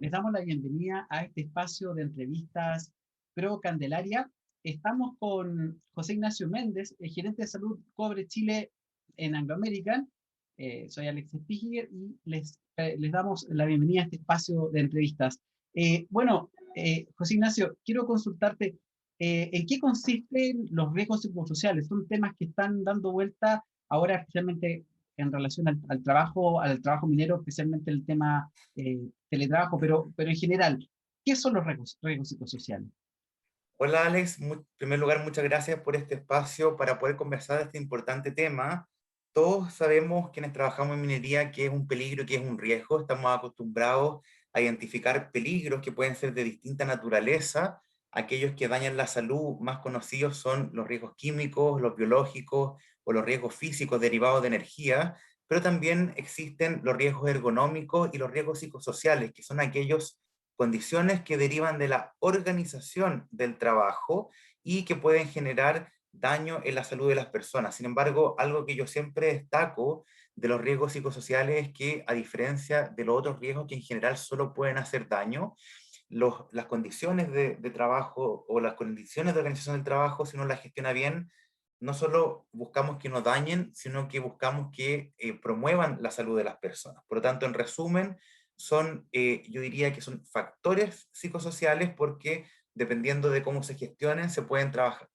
Les damos la bienvenida a este espacio de entrevistas Pro Candelaria. Estamos con José Ignacio Méndez, el gerente de salud Cobre Chile en Anglo American. Soy Alex Spiegel y les damos la bienvenida a este espacio de entrevistas. José Ignacio, quiero consultarte en qué consisten los riesgos psicosociales. Son temas que están dando vuelta ahora, especialmente en relación al trabajo minero, especialmente el tema teletrabajo, pero en general, ¿qué son los riesgos psicosociales? Hola Alex, en primer lugar muchas gracias por este espacio para poder conversar de este importante tema. Todos sabemos quienes trabajamos en minería que es un peligro, que es un riesgo. Estamos acostumbrados a identificar peligros que pueden ser de distinta naturaleza. Aquellos que dañan la salud más conocidos son los riesgos químicos, los biológicos o los riesgos físicos derivados de energía, pero también existen los riesgos ergonómicos y los riesgos psicosociales, que son aquellos condiciones que derivan de la organización del trabajo y que pueden generar daño en la salud de las personas. Sin embargo, algo que yo siempre destaco de los riesgos psicosociales es que, a diferencia de los otros riesgos que en general solo pueden hacer daño, las condiciones de trabajo o las condiciones de organización del trabajo, si uno las gestiona bien, no solo buscamos que no dañen, sino que buscamos que promuevan la salud de las personas. Por lo tanto, en resumen, yo diría que son factores psicosociales porque dependiendo de cómo se gestionen, se pueden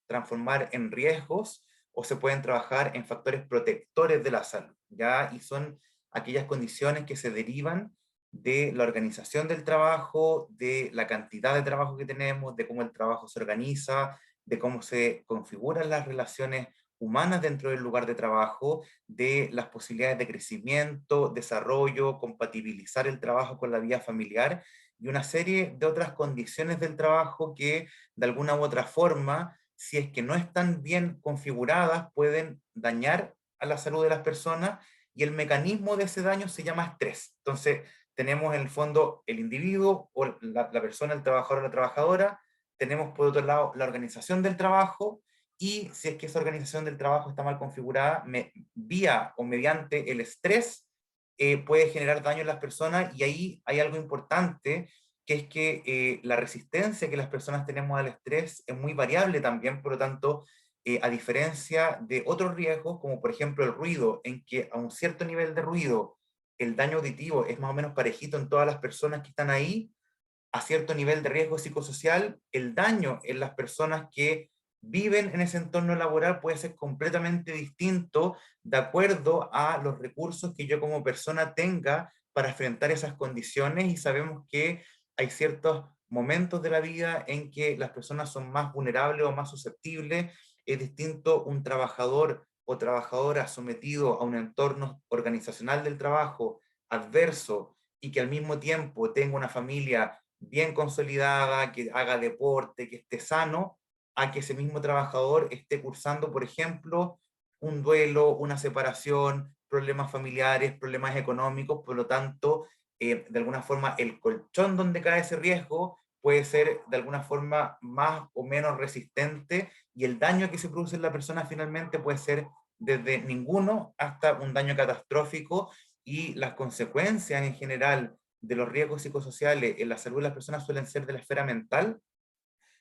transformar en riesgos o se pueden trabajar en factores protectores de la salud, ¿ya? Y son aquellas condiciones que se derivan de la organización del trabajo, de la cantidad de trabajo que tenemos, de cómo el trabajo se organiza, de cómo se configuran las relaciones humanas dentro del lugar de trabajo, de las posibilidades de crecimiento, desarrollo, compatibilizar el trabajo con la vida familiar y una serie de otras condiciones del trabajo que de alguna u otra forma, si es que no están bien configuradas, pueden dañar a la salud de las personas y el mecanismo de ese daño se llama estrés. Entonces, tenemos en el fondo el individuo o la persona, el trabajador o la trabajadora, tenemos por otro lado la organización del trabajo, y si es que esa organización del trabajo está mal configurada, vía o mediante el estrés, puede generar daño en las personas, y ahí hay algo importante, que es que la resistencia que las personas tenemos al estrés es muy variable también. Por lo tanto, a diferencia de otros riesgos, como por ejemplo el ruido, en que a un cierto nivel de ruido, el daño auditivo es más o menos parejito en todas las personas que están ahí, a cierto nivel de riesgo psicosocial, el daño en las personas que viven en ese entorno laboral puede ser completamente distinto de acuerdo a los recursos que yo como persona tenga para enfrentar esas condiciones, y sabemos que hay ciertos momentos de la vida en que las personas son más vulnerables o más susceptibles. Es distinto un trabajador o trabajadora sometido a un entorno organizacional del trabajo adverso y que al mismo tiempo tenga una familia bien consolidada, que haga deporte, que esté sano, a que ese mismo trabajador esté cursando, por ejemplo, un duelo, una separación, problemas familiares, problemas económicos. Por lo tanto, de alguna forma, el colchón donde cae ese riesgo puede ser de alguna forma más o menos resistente, y el daño que se produce en la persona finalmente puede ser desde ninguno hasta un daño catastrófico, y las consecuencias en general de los riesgos psicosociales en la salud de las personas suelen ser de la esfera mental.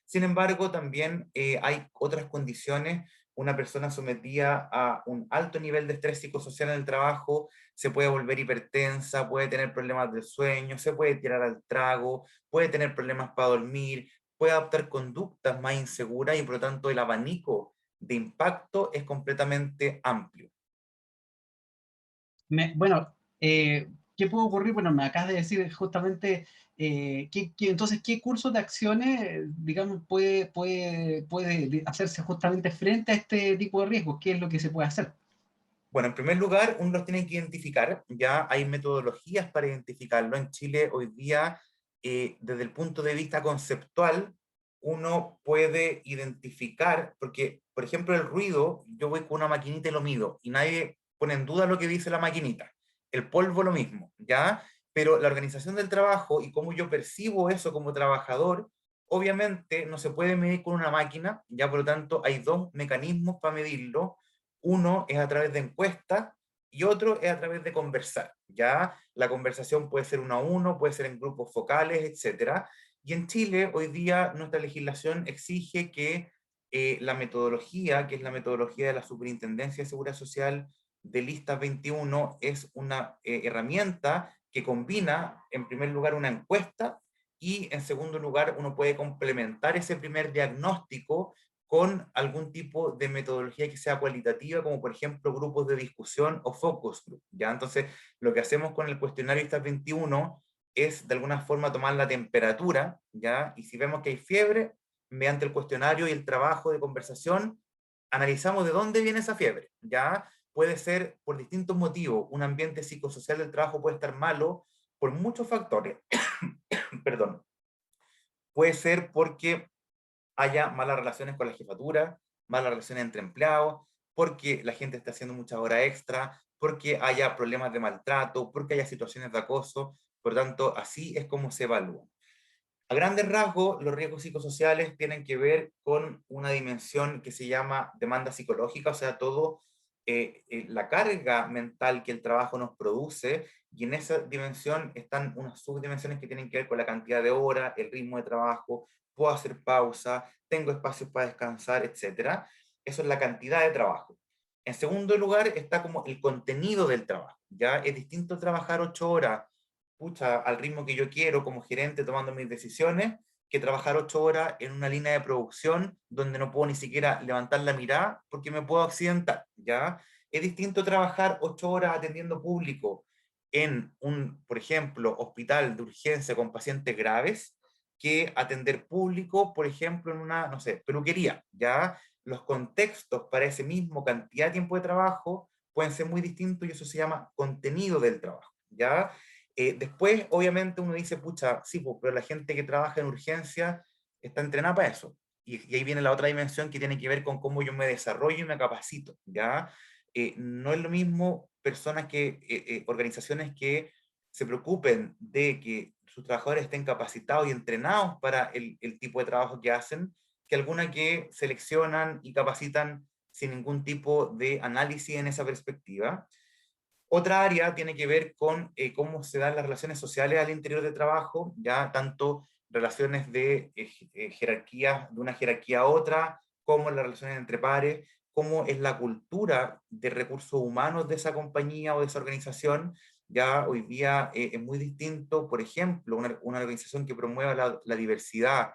Sin embargo, también hay otras condiciones. Una persona sometida a un alto nivel de estrés psicosocial en el trabajo se puede volver hipertensa, puede tener problemas de sueño, se puede tirar al trago, puede tener problemas para dormir, puede adoptar conductas más inseguras, y por lo tanto el abanico de impacto es completamente amplio. Bueno, ¿qué puede ocurrir? Bueno, me acabas de decir justamente entonces, ¿qué curso de acciones, digamos, puede hacerse justamente frente a este tipo de riesgos? ¿Qué es lo que se puede hacer? Bueno, en primer lugar, uno los tiene que identificar. Ya hay metodologías para identificarlo. En Chile hoy día, desde el punto de vista conceptual, uno puede identificar, porque, por ejemplo, el ruido, yo voy con una maquinita y lo mido, y nadie pone en duda lo que dice la maquinita. El polvo lo mismo, ¿ya? Pero la organización del trabajo y cómo yo percibo eso como trabajador, obviamente no se puede medir con una máquina, ya por lo tanto hay dos mecanismos para medirlo. Uno es a través de encuestas, y otro es a través de conversar. Ya la conversación puede ser uno a uno, puede ser en grupos focales, etcétera. Y en Chile, hoy día, nuestra legislación exige que la metodología, que es la metodología de la Superintendencia de Seguridad Social de Lista 21, es una herramienta que combina, en primer lugar, una encuesta y, en segundo lugar, uno puede complementar ese primer diagnóstico con algún tipo de metodología que sea cualitativa, como por ejemplo grupos de discusión o focus group, ¿ya? Entonces, lo que hacemos con el cuestionario ISTAT 21 es de alguna forma tomar la temperatura, ¿ya? Y si vemos que hay fiebre, mediante el cuestionario y el trabajo de conversación, analizamos de dónde viene esa fiebre, ¿ya? Puede ser por distintos motivos, un ambiente psicosocial del trabajo puede estar malo por muchos factores, perdón, puede ser porque haya malas relaciones con la jefatura, malas relaciones entre empleados, porque la gente está haciendo muchas horas extra, porque haya problemas de maltrato, porque haya situaciones de acoso. Por lo tanto, así es como se evalúa. A grandes rasgos, los riesgos psicosociales tienen que ver con una dimensión que se llama demanda psicológica, o sea, todo la carga mental que el trabajo nos produce, y en esa dimensión están unas subdimensiones que tienen que ver con la cantidad de horas, el ritmo de trabajo, puedo hacer pausa, tengo espacios para descansar, etcétera. Eso es la cantidad de trabajo. En segundo lugar está como el contenido del trabajo. Ya es distinto trabajar 8 horas, pucha, al ritmo que yo quiero como gerente tomando mis decisiones, que trabajar 8 horas en una línea de producción donde no puedo ni siquiera levantar la mirada porque me puedo accidentar, ¿ya? Es distinto trabajar 8 horas atendiendo público en un, por ejemplo, hospital de urgencia con pacientes graves, que atender público, por ejemplo, en una, no sé, peluquería, ¿ya? Los contextos para ese mismo cantidad de tiempo de trabajo pueden ser muy distintos y eso se llama contenido del trabajo, ¿ya? Después, obviamente, uno dice, pucha, sí, pues, pero la gente que trabaja en urgencia está entrenada para eso. Y ahí viene la otra dimensión que tiene que ver con cómo yo me desarrollo y me capacito, ¿ya? No es lo mismo personas que, organizaciones que se preocupen de que sus trabajadores estén capacitados y entrenados para el tipo de trabajo que hacen, que alguna que seleccionan y capacitan sin ningún tipo de análisis en esa perspectiva. Otra área tiene que ver con cómo se dan las relaciones sociales al interior del trabajo, ya tanto relaciones de jerarquías, de una jerarquía a otra, como las relaciones entre pares, cómo es la cultura de recursos humanos de esa compañía o de esa organización. Ya hoy día es muy distinto, por ejemplo, una organización que promueva la diversidad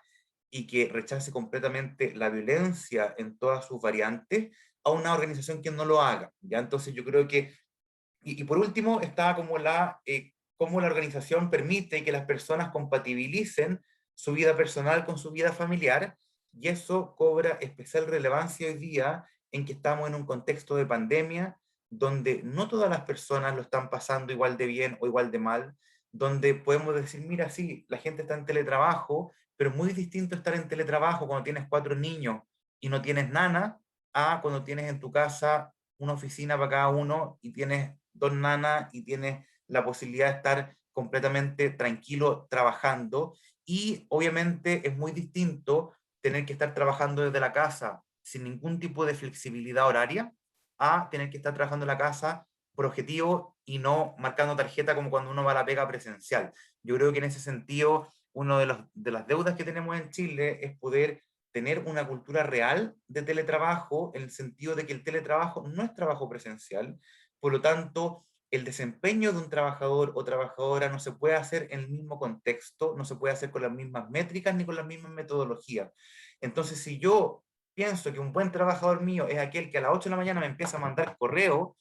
y que rechace completamente la violencia en todas sus variantes, a una organización que no lo haga. ¿Ya? Entonces yo creo que y por último está como cómo la organización permite que las personas compatibilicen su vida personal con su vida familiar, y eso cobra especial relevancia hoy día en que estamos en un contexto de pandemia donde no todas las personas lo están pasando igual de bien o igual de mal, donde podemos decir, mira, sí, la gente está en teletrabajo, pero es muy distinto estar en teletrabajo cuando tienes 4 niños y no tienes nana, a cuando tienes en tu casa una oficina para cada uno y tienes 2 nanas y tienes la posibilidad de estar completamente tranquilo trabajando. Y obviamente es muy distinto tener que estar trabajando desde la casa sin ningún tipo de flexibilidad horaria a tener que estar trabajando en la casa por objetivo y no marcando tarjeta como cuando uno va a la pega presencial. Yo creo que en ese sentido, una de las deudas que tenemos en Chile es poder tener una cultura real de teletrabajo, en el sentido de que el teletrabajo no es trabajo presencial, por lo tanto, el desempeño de un trabajador o trabajadora no se puede hacer en el mismo contexto, no se puede hacer con las mismas métricas ni con las mismas metodologías. Entonces, si yo pienso que un buen trabajador mío es aquel que a las 8 de la mañana me empieza a mandar correo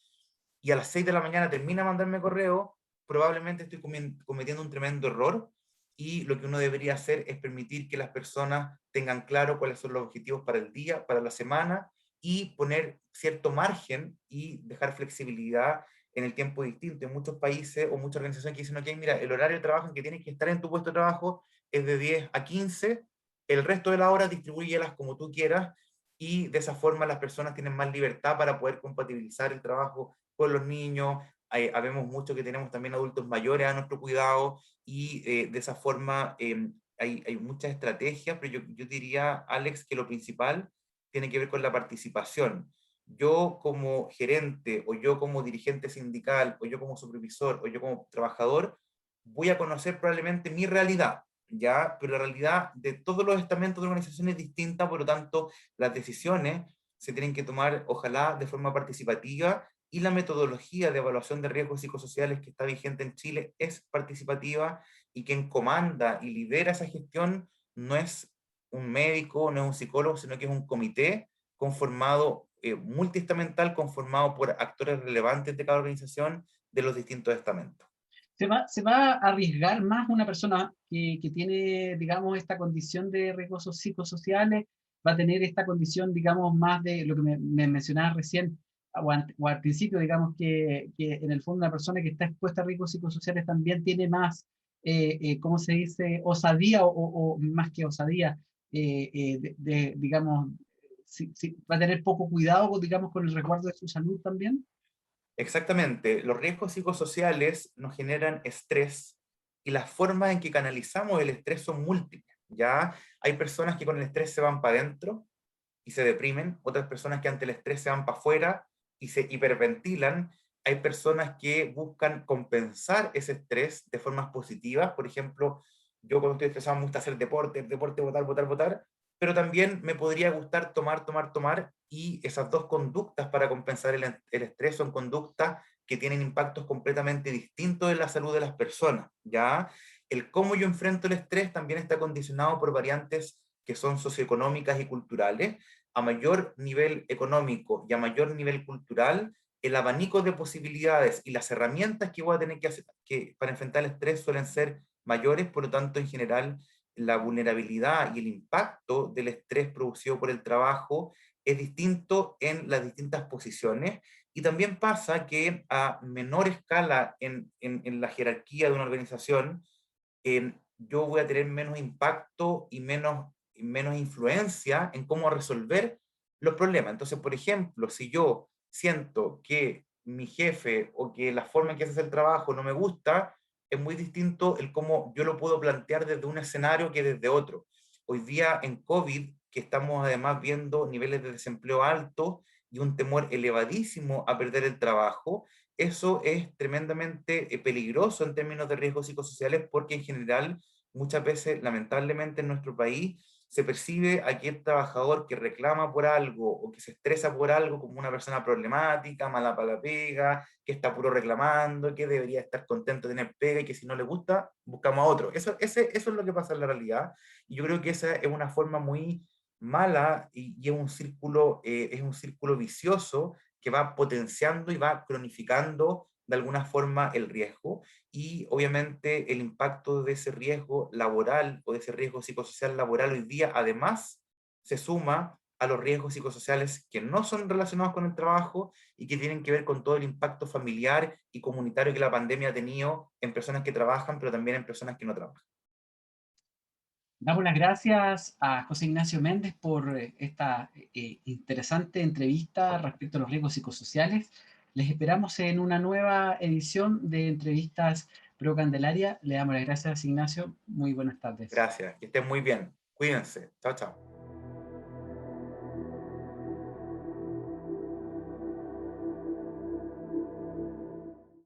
y a las 6 de la mañana termina de mandarme correo, probablemente estoy cometiendo un tremendo error, y lo que uno debería hacer es permitir que las personas tengan claro cuáles son los objetivos para el día, para la semana, y poner cierto margen y dejar flexibilidad en el tiempo distinto. En muchos países o muchas organizaciones que dicen, ok, mira, el horario de trabajo en que tienes que estar en tu puesto de trabajo es de 10 a 15, el resto de las horas distribúyelas como tú quieras, y de esa forma las personas tienen más libertad para poder compatibilizar el trabajo con los niños. Habemos mucho que tenemos también adultos mayores a nuestro cuidado, y de esa forma hay muchas estrategias, pero yo diría, Alex, que lo principal tiene que ver con la participación. yo como gerente, o yo como dirigente sindical, o yo como supervisor, o yo como trabajador, voy a conocer probablemente mi realidad, ¿ya? Pero la realidad de todos los estamentos de la organización es distinta, por lo tanto, las decisiones se tienen que tomar, ojalá, de forma participativa, y la metodología de evaluación de riesgos psicosociales que está vigente en Chile es participativa, y quien comanda y lidera esa gestión no es un médico, no es un psicólogo, sino que es un comité conformado, multiestamental, conformado por actores relevantes de cada organización de los distintos estamentos. Se va a arriesgar más una persona que tiene, digamos, esta condición de riesgos psicosociales? ¿Va a tener esta condición, digamos, más de lo que me mencionabas recién, o al principio, digamos, que en el fondo una persona que está expuesta a riesgos psicosociales también tiene más, ¿cómo se dice?, osadía o más que osadía, digamos, va a tener poco cuidado, digamos, con el resguardo de su salud también? Exactamente, los riesgos psicosociales nos generan estrés, y las formas en que canalizamos el estrés son múltiples. Ya hay personas que con el estrés se van para adentro y se deprimen, otras personas que ante el estrés se van para afuera y se hiperventilan, hay personas que buscan compensar ese estrés de formas positivas. Por ejemplo, yo cuando estoy estresado me gusta hacer deporte, deporte, botar, botar, botar, pero también me podría gustar tomar, tomar, tomar, y esas dos conductas para compensar el estrés son conductas que tienen impactos completamente distintos en la salud de las personas, ¿ya? El cómo yo enfrento el estrés también está condicionado por variantes que son socioeconómicas y culturales. A mayor nivel económico y a mayor nivel cultural, el abanico de posibilidades y las herramientas que voy a tener que hacer para enfrentar el estrés suelen ser mayores. Por lo tanto, en general, la vulnerabilidad y el impacto del estrés producido por el trabajo es distinto en las distintas posiciones. Y también pasa que a menor escala en la jerarquía de una organización, yo voy a tener menos impacto y menos influencia en cómo resolver los problemas. Entonces, por ejemplo, si yo siento que mi jefe o que la forma en que se hace el trabajo no me gusta, es muy distinto el cómo yo lo puedo plantear desde un escenario que desde otro. Hoy día en COVID, que estamos además viendo niveles de desempleo altos y un temor elevadísimo a perder el trabajo, eso es tremendamente peligroso en términos de riesgos psicosociales, porque en general, muchas veces, lamentablemente en nuestro país, se percibe a aquel trabajador que reclama por algo o que se estresa por algo como una persona problemática, mala para la pega, que está puro reclamando, que debería estar contento de tener pega y que si no le gusta, buscamos a otro. Eso es lo que pasa en la realidad, y yo creo que esa es una forma muy mala, y es un círculo vicioso que va potenciando y va cronificando de alguna forma el riesgo, y obviamente el impacto de ese riesgo laboral o de ese riesgo psicosocial laboral hoy día además se suma a los riesgos psicosociales que no son relacionados con el trabajo y que tienen que ver con todo el impacto familiar y comunitario que la pandemia ha tenido en personas que trabajan, pero también en personas que no trabajan. Damos las gracias a José Ignacio Méndez por esta interesante entrevista respecto a los riesgos psicosociales. Les esperamos en una nueva edición de entrevistas Pro Candelaria. Le damos las gracias, Ignacio. Muy buenas tardes. Gracias, que estén muy bien. Cuídense. Chao, chao.